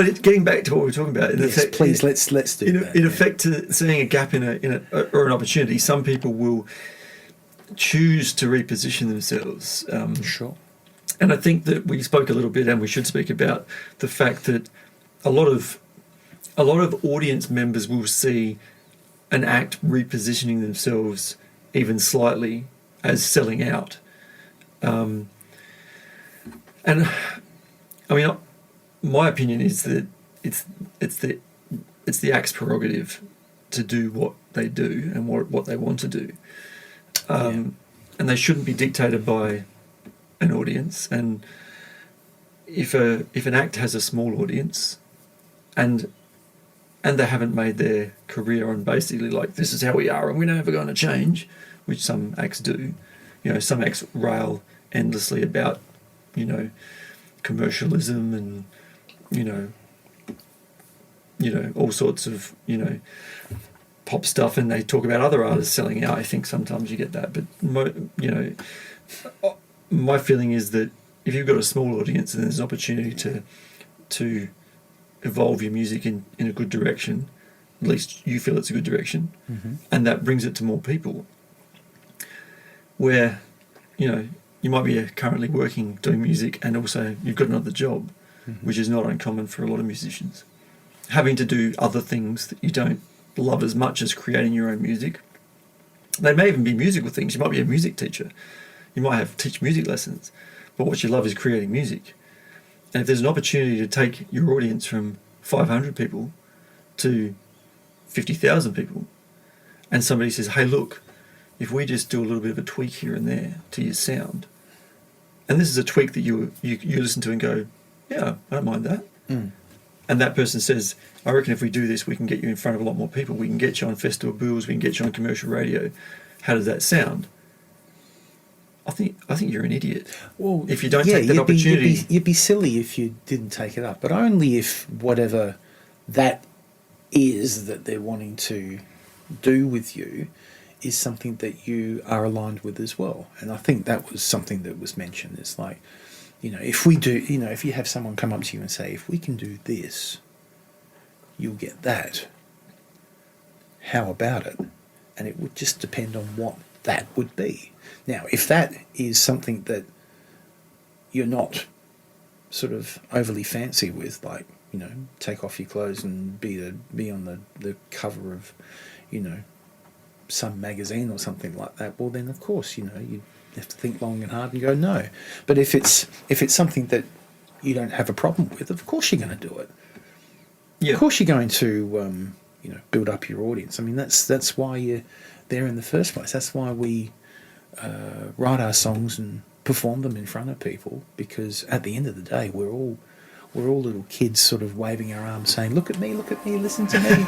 getting back to what we were talking about, please let's do that. In effect, seeing a gap in or an opportunity, some people will choose to reposition themselves. Sure. And I think that we spoke a little bit, and we should speak about the fact that a lot of audience members will see an act repositioning themselves even slightly as selling out. And I mean, my opinion is that it's the act's prerogative to do what they do and what they want to do, and they shouldn't be dictated by an audience. And if an act has a small audience, and they haven't made their career on basically like, this is how we are and we're never going to change, which some acts do. Some acts rail endlessly about, commercialism and, all sorts of, pop stuff, and they talk about other artists selling out. I think sometimes you get that. But, my feeling is that if you've got a small audience and there's an opportunity to evolve your music in a good direction, at least you feel it's a good direction, and that brings it to more people, where, you might be currently working, doing music, and also you've got another job, which is not uncommon for a lot of musicians. Having to do other things that you don't love as much as creating your own music. They may even be musical things. You might be a music teacher. You might teach music lessons, but what you love is creating music. And if there's an opportunity to take your audience from 500 people to 50,000 people, and somebody says, hey, look, if we just do a little bit of a tweak here and there to your sound, and this is a tweak that you listen to and go, yeah, I don't mind that. And that person says, I reckon if we do this, we can get you in front of a lot more people. We can get you on festival bills. We can get you on commercial radio. How does that sound? I think you're an idiot. Well, if you don't take that opportunity, you'd be silly if you didn't take it up. But only if whatever that is that they're wanting to do with you is something that you are aligned with as well. And I think that was something that was mentioned. It's like, if we do, if you have someone come up to you and say, if we can do this, you'll get that. How about it? And it would just depend on what that would be. Now, if that is something that you're not sort of overly fancy with, like, take off your clothes and be on the cover of, some magazine or something like that, well, then of course, you have to think long and hard and go no. But if it's something that you don't have a problem with, of course you're going to do it. Yeah. Of course you're going to build up your audience. I mean, that's why you're there in the first place. That's why we write our songs and perform them in front of people, because at the end of the day, we're all little kids sort of waving our arms saying, look at me, listen to me.